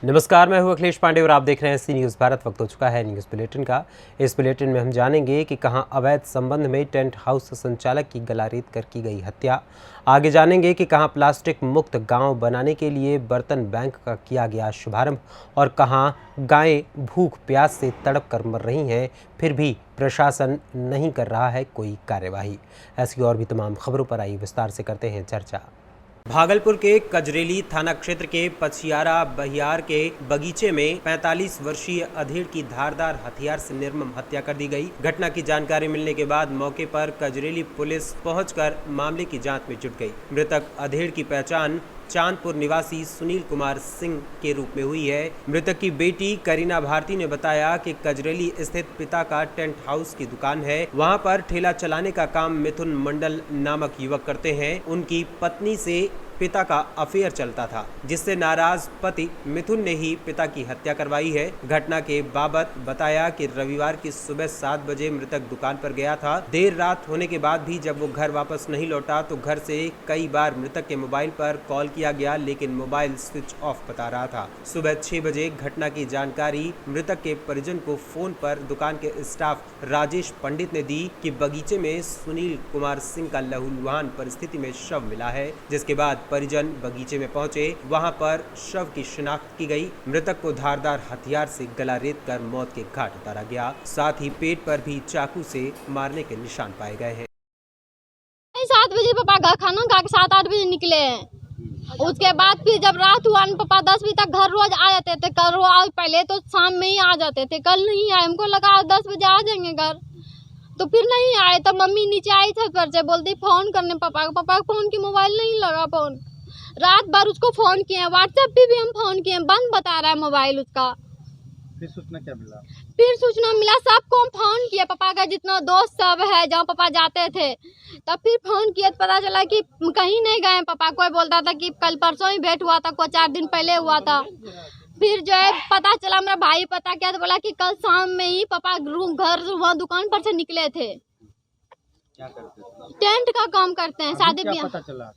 नमस्कार, मैं हूं अखिलेश पांडे और आप देख रहे हैं सी न्यूज़ भारत। वक्त हो चुका है न्यूज़ बुलेटिन का। इस बुलेटिन में हम जानेंगे कि कहां अवैध संबंध में टेंट हाउस संचालक की गला रेत कर की गई हत्या। आगे जानेंगे कि कहां प्लास्टिक मुक्त गांव बनाने के लिए बर्तन बैंक का किया गया शुभारंभ और कहां गायें भूख प्यास से तड़प कर मर रही हैं, फिर भी प्रशासन नहीं कर रहा है कोई कार्यवाही। ऐसी और भी तमाम खबरों पर आई विस्तार से करते हैं चर्चा। भागलपुर के कजरेली थाना क्षेत्र के पछियारा बहियार के बगीचे में 45 वर्षीय अधेड़ की धारदार हथियार से निर्मम हत्या कर दी गई। घटना की जानकारी मिलने के बाद मौके पर कजरेली पुलिस पहुंचकर मामले की जांच में जुट गई। मृतक अधेड़ की पहचान चांदपुर निवासी सुनील कुमार सिंह के रूप में हुई है। मृतक की बेटी करीना भारती ने बताया कि कजरेली स्थित पिता का टेंट हाउस की दुकान है। वहां पर ठेला चलाने का काम मिथुन मंडल नामक युवक करते हैं। उनकी पत्नी से पिता का अफेयर चलता था, जिससे नाराज पति मिथुन ने ही पिता की हत्या करवाई है। घटना के बाबत बताया कि रविवार की सुबह 7 बजे मृतक दुकान पर गया था। देर रात होने के बाद भी जब वो घर वापस नहीं लौटा तो घर से कई बार मृतक के मोबाइल पर कॉल किया गया, लेकिन मोबाइल स्विच ऑफ बता रहा था। सुबह 6 बजे घटना की जानकारी मृतक के परिजन को फोन पर दुकान के स्टाफ राजेश पंडित ने दी कि बगीचे में सुनील कुमार सिंह का लहूलुहान परिस्थिति में शव मिला है। जिसके बाद परिजन बगीचे में पहुंचे। वहां पर शव की शिनाख्त की गई। मृतक को धारदार हथियार से गला रेत कर मौत के घाट उतारा गया। साथ ही पेट पर भी चाकू से मारने के निशान पाए गए हैं। 7 बजे पापा खाना खा के 7-8 बजे निकले हैं। उसके बाद फिर जब रात हुआ पापा 10 बजे तक घर रोज आ जाते थे। कल रोज पहले तो शाम में ही आ जाते थे, कल नहीं आए। हमको लगा 10 बजे आ जाएंगे घर, तो फिर नहीं आए। तब मम्मी नीचे आई छत पर से, बोलती फोन करने पापा का फोन की मोबाइल नहीं लगा। फोन रात भर उसको फोन किए, व्हाट्सएप पे भी हम फोन किए, बंद बता रहा है मोबाइल उसका। फिर सूचना क्या मिला? फिर सूचना मिला, सबको हम फोन किए, पापा का जितना दोस्त सब है जहाँ पापा जाते थे, तब फिर फोन किए तो पता चला कि कहीं नहीं गए। पापा कोई बोलता था कि कल परसों ही भेंट हुआ था, कोई 4 दिन पहले हुआ था। फिर जो है पता चला, मेरा भाई पता किया तो बोला कि कल शाम में ही पापा घर वहाँ दुकान पर से निकले थे। क्या करते थे? टेंट का काम करते हैं, शादी ब्याह। पता चला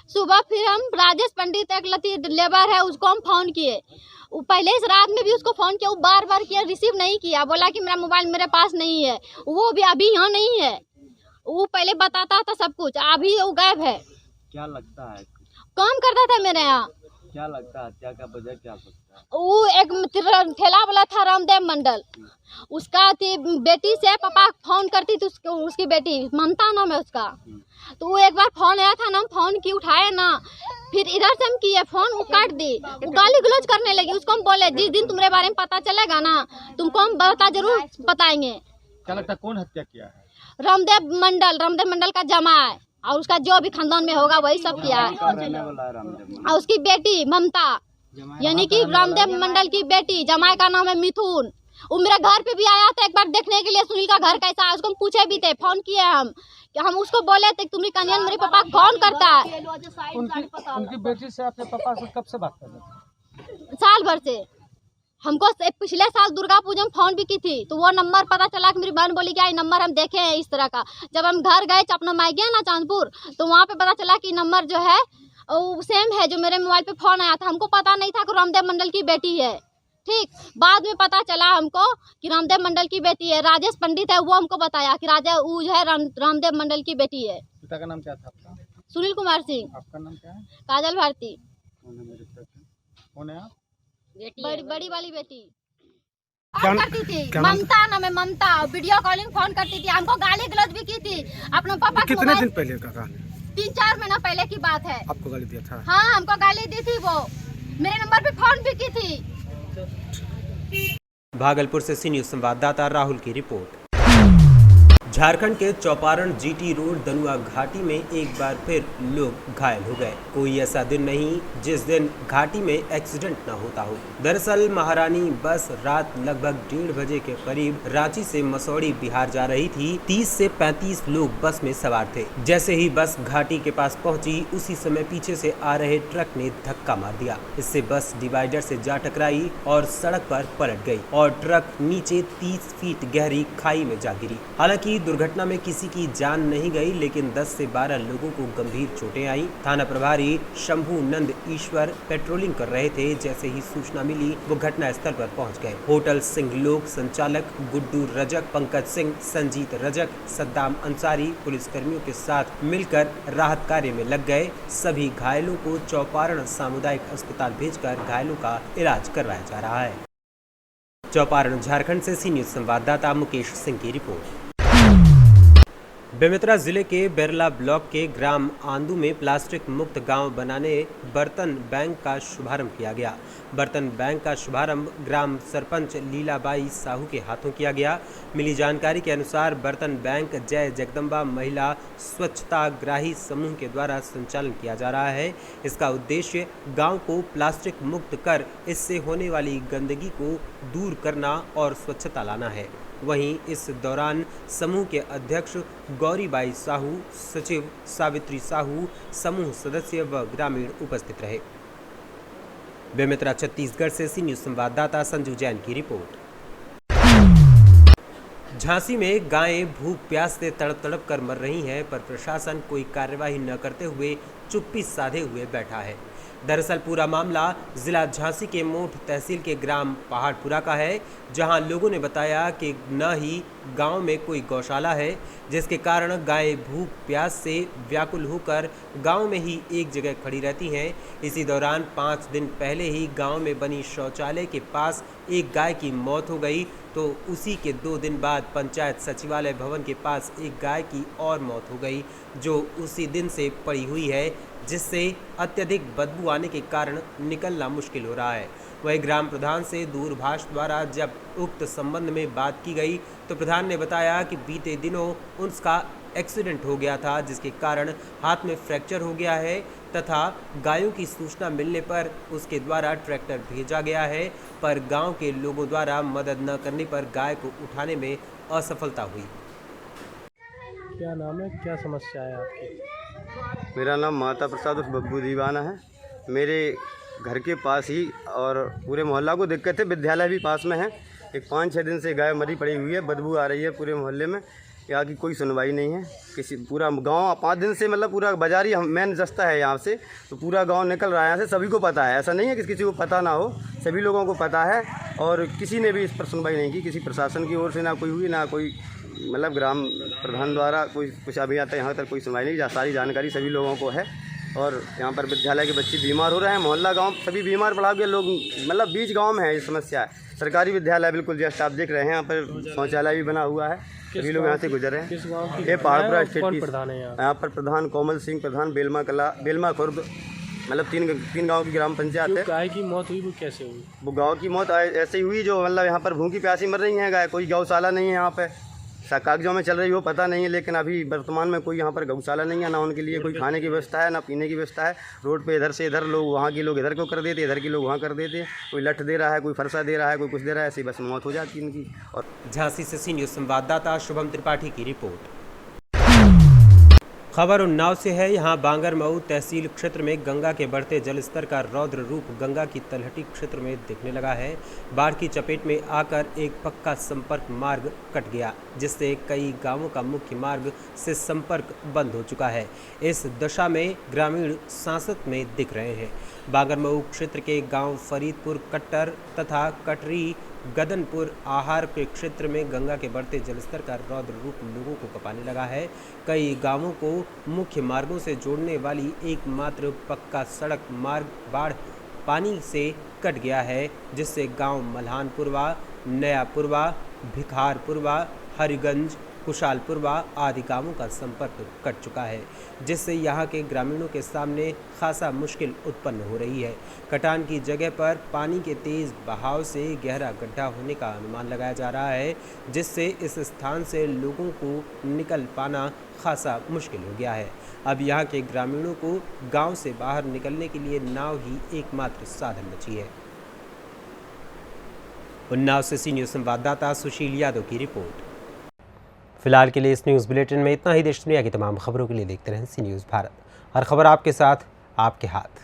सुबह फिर हम राजेश पंडित एक लती लेबर है, उसको हम फोन किए। वो पहले इस रात में भी उसको फोन किया, वो बार किया, रिसीव नहीं किया। बोला कि मेरा मोबाइल मेरे पास नहीं है। वो भी अभी यहाँ नहीं है। वो पहले बताता था सब कुछ, अभी वो गायब है। क्या लगता है? काम करता था मेरे यहाँ। क्या लगता है हत्या का वजह क्या सकता है? वो एक ठेला वाला था रामदेव मंडल, उसका थी बेटी से पापा फोन करती थी। उसकी बेटी ममता नाम है उसका। तो वो एक बार फोन आया था ना, हम फोन की उठाए ना, फिर इधर से हम किए फोन, वो काट दी। वो गाली गलौज करने लगी। उसको हम बोले जिस दिन तुम्हारे बारे में पता चलेगा ना, तुमको हम जरूर बताएंगे। क्या लगता है कौन हत्या किया है? रामदेव मंडल का जमाई और उसका जो भी खानदान में होगा वही सब किया है। और उसकी बेटी ममता, यानी कि रामदेव मंडल की बेटी, जमाई का नाम है मिथुन। वो मेरे घर पे भी आया था एक बार देखने के लिए सुनील का घर कैसा है। उसको हम पूछे भी थे, फोन किए हम कि हम उसको बोले थे तुम्हारी कन्या मेरे पापा फोन करता है। उनकी बेटी से अपने पापा से कब से बात कर रहे थे? साल भर से। हमको पिछले साल दुर्गा पूजा में फोन भी की थी, तो वो नंबर पता चला कि मेरी बहन बोली कि नंबर हम देखे हैं इस तरह का। जब हम घर गए अपना माई गया ना चांदपुर, तो वहाँ पे पता चला कि नंबर जो है वो सेम है जो मेरे मोबाइल पे फोन आया था। हमको पता नहीं था कि रामदेव मंडल की बेटी है। ठीक, बाद में पता चला हमको कि रामदेव मंडल की बेटी है। राजेश पंडित है, वो हमको बताया कि वो जो है रामदेव मंडल की बेटी है। पिता का नाम क्या था आपका? सुनील कुमार सिंह। आपका नाम क्या है? काजल भारती। कौन है आप? बड़ी वाली बेटी करती थी, ममता नाम है, ममता। वीडियो कॉलिंग फोन करती थी, हमको गाली गलौज भी की थी अपने पापा। कितने दिन पहले का? 3-4 महीना पहले की बात है। आपको गाली दिया था? हाँ, हमको गाली दी थी। वो मेरे नंबर पे फोन भी की थी। भागलपुर से सी न्यूज़ संवाददाता राहुल की रिपोर्ट। झारखंड के चौपारण जीटी रोड दनुआ घाटी में एक बार फिर लोग घायल हो गए। कोई ऐसा दिन नहीं जिस दिन घाटी में एक्सीडेंट न होता हो। दरअसल महारानी बस रात लगभग 1:30 बजे के करीब रांची से मसौड़ी बिहार जा रही थी। 30 से 35 लोग बस में सवार थे। जैसे ही बस घाटी के पास पहुंची, उसी समय पीछे से आ रहे ट्रक ने धक्का मार दिया। इससे बस डिवाइडर से जा टकराई और सड़क पर पलट गई और ट्रक नीचे 30 फीट गहरी खाई में जा गिरी। हालांकि दुर्घटना में किसी की जान नहीं गई, लेकिन 10 से 12 लोगों को गंभीर चोटें आई। थाना प्रभारी शंभू नंद ईश्वर पेट्रोलिंग कर रहे थे। जैसे ही सूचना मिली वो घटना स्थल पर पहुंच गए। होटल सिंह लोक संचालक गुड्डू रजक, पंकज सिंह, संजीत रजक, सद्दाम अंसारी पुलिसकर्मियों के साथ मिलकर राहत कार्य में लग गए। सभी घायलों को चौपारण सामुदायिक अस्पताल भेजकर घायलों का इलाज करवाया जा रहा है। चौपारण झारखंड से सी न्यूज संवाददाता मुकेश सिंह की रिपोर्ट। बेमेतरा जिले के बेरला ब्लॉक के ग्राम आंदू में प्लास्टिक मुक्त गांव बनाने बर्तन बैंक का शुभारंभ किया गया। बर्तन बैंक का शुभारंभ ग्राम सरपंच लीलाबाई साहू के हाथों किया गया। मिली जानकारी के अनुसार बर्तन बैंक जय जगदम्बा महिला स्वच्छताग्राही समूह के द्वारा संचालन किया जा रहा है। इसका उद्देश्य गांव को प्लास्टिक मुक्त कर इससे होने वाली गंदगी को दूर करना और स्वच्छता लाना है। वहीं इस दौरान समूह के अध्यक्ष गौरीबाई साहू, सचिव सावित्री साहू, समूह सदस्य व ग्रामीण उपस्थित रहे। बेमेतरा छत्तीसगढ़ से सी न्यूज संवाददाता संजू जैन की रिपोर्ट। झांसी में गायें भूख प्यास से तड़प तड़प कर मर रही हैं, पर प्रशासन कोई कार्यवाही न करते हुए चुप्पी साधे हुए बैठा है। दरअसल पूरा मामला जिला झांसी के मोठ तहसील के ग्राम पहाड़पुरा का है, जहां लोगों ने बताया कि न ही गांव में कोई गौशाला है, जिसके कारण गायें भूख प्यास से व्याकुल होकर गांव में ही एक जगह खड़ी रहती हैं। इसी दौरान 5 दिन पहले ही गांव में बनी शौचालय के पास एक गाय की मौत हो गई, तो उसी के 2 दिन बाद पंचायत सचिवालय भवन के पास एक गाय की और मौत हो गई, जो उसी दिन से पड़ी हुई है, जिससे अत्यधिक बदबू आने के कारण निकलना मुश्किल हो रहा है। वहीं ग्राम प्रधान से दूरभाष द्वारा जब उक्त संबंध में बात की गई तो प्रधान ने बताया कि बीते दिनों उसका एक्सीडेंट हो गया था, जिसके कारण हाथ में फ्रैक्चर हो गया है तथा गायों की सूचना मिलने पर उसके द्वारा ट्रैक्टर भेजा गया है, पर गांव के लोगों द्वारा मदद न करने पर गाय को उठाने में असफलता हुई। क्या नाम है, क्या समस्या है आपकी? मेरा नाम माता प्रसाद उर्फ बब्बू दीवाना है। मेरे घर के पास ही और पूरे मोहल्ला को दिक्कत है, विद्यालय भी पास में है। एक 5-6 दिन से गाय मरी पड़ी हुई है, बदबू आ रही है पूरे मोहल्ले में। यहाँ की कोई सुनवाई नहीं है। किसी पूरा गांव 5 दिन से मतलब पूरा बाजार ही मेन रास्ता है यहाँ से, तो पूरा गांव निकल रहा है यहाँ से। सभी को पता है, ऐसा नहीं है कि किसी को पता ना हो, सभी लोगों को पता है और किसी ने भी इस पर सुनवाई नहीं की। किसी प्रशासन की ओर से ना कोई हुई, ना कोई मतलब ग्राम प्रधान द्वारा कोई कुछ अभी आता है यहाँ तक कोई सुनवाई नहीं। सारी जानकारी सभी लोगों को है और यहाँ पर विद्यालय के बच्चे बीमार हो रहे हैं, मोहल्ला गांव सभी बीमार पड़ा हुआ लोग, मतलब बीच गांव में है ये समस्या है। सरकारी विद्यालय बिल्कुल जैसे आप देख रहे हैं, यहाँ पर शौचालय भी बना हुआ है, सभी लोग यहाँ से गुजर रहे हैं। ये पहाड़पुरा स्टेट की प्रधान है यहाँ पर प्रधान कोमल सिंह प्रधान, बेलमा खुर्द, मतलब तीन गांव की ग्राम पंचायत है। गाय की मौत हुई वो कैसे हुई? वो गाँव की मौत ऐसे ही हुई जो मतलब यहाँ पर भूखी प्यासी मर रही हैं गाय। कोई गौशाला नहीं है यहाँ पे, कागजों में चल रही हो पता नहीं है, लेकिन अभी वर्तमान में कोई यहाँ पर गौशाला नहीं है, ना उनके लिए कोई खाने की व्यवस्था है, ना पीने की व्यवस्था है। रोड पे इधर से इधर लोग, वहाँ के लोग इधर को कर देते, इधर के लोग वहाँ कर देते। कोई लठ दे रहा है, कोई फरसा दे रहा है, कोई कुछ दे रहा है, ऐसी बस मौत हो जाती है इनकी। और झांसी से सी न्यूज संवाददाता शुभम त्रिपाठी की रिपोर्ट। खबर उन्नाव से है। यहाँ बांगरमऊ तहसील क्षेत्र में गंगा के बढ़ते जलस्तर का रौद्र रूप गंगा की तलहटी क्षेत्र में दिखने लगा है। बाढ़ की चपेट में आकर एक पक्का संपर्क मार्ग कट गया, जिससे कई गांवों का मुख्य मार्ग से संपर्क बंद हो चुका है। इस दशा में ग्रामीण सांसत में दिख रहे हैं। बांगरमऊ क्षेत्र के गांव फरीदपुर कट्टर तथा कटरी गदनपुर आहार के क्षेत्र में गंगा के बढ़ते जलस्तर का रौद्र रूप लोगों को कपाने लगा है। कई गांवों को मुख्य मार्गों से जोड़ने वाली एकमात्र पक्का सड़क मार्ग बाढ़ पानी से कट गया है, जिससे गांव मल्हानपुरवा, नयापुरवा, भिखारपुरवा, हरिगंज, कुशालपुरवा आदि गांवों का संपर्क कट चुका है, जिससे यहाँ के ग्रामीणों के सामने खासा मुश्किल उत्पन्न हो रही है। कटान की जगह पर पानी के तेज बहाव से गहरा गड्ढा होने का अनुमान लगाया जा रहा है, जिससे इस स्थान से लोगों को निकल पाना खासा मुश्किल हो गया है। अब यहाँ के ग्रामीणों को गांव से बाहर निकलने के लिए नाव ही एकमात्र साधन बची है। उन्नाव से सी न्यूज संवाददाता सुशील यादव की रिपोर्ट। फिलहाल के लिए इस न्यूज़ बुलेटिन में इतना ही। देश दुनिया की तमाम खबरों के लिए देखते रहें सी न्यूज़ भारत। हर खबर आपके साथ, आपके हाथ।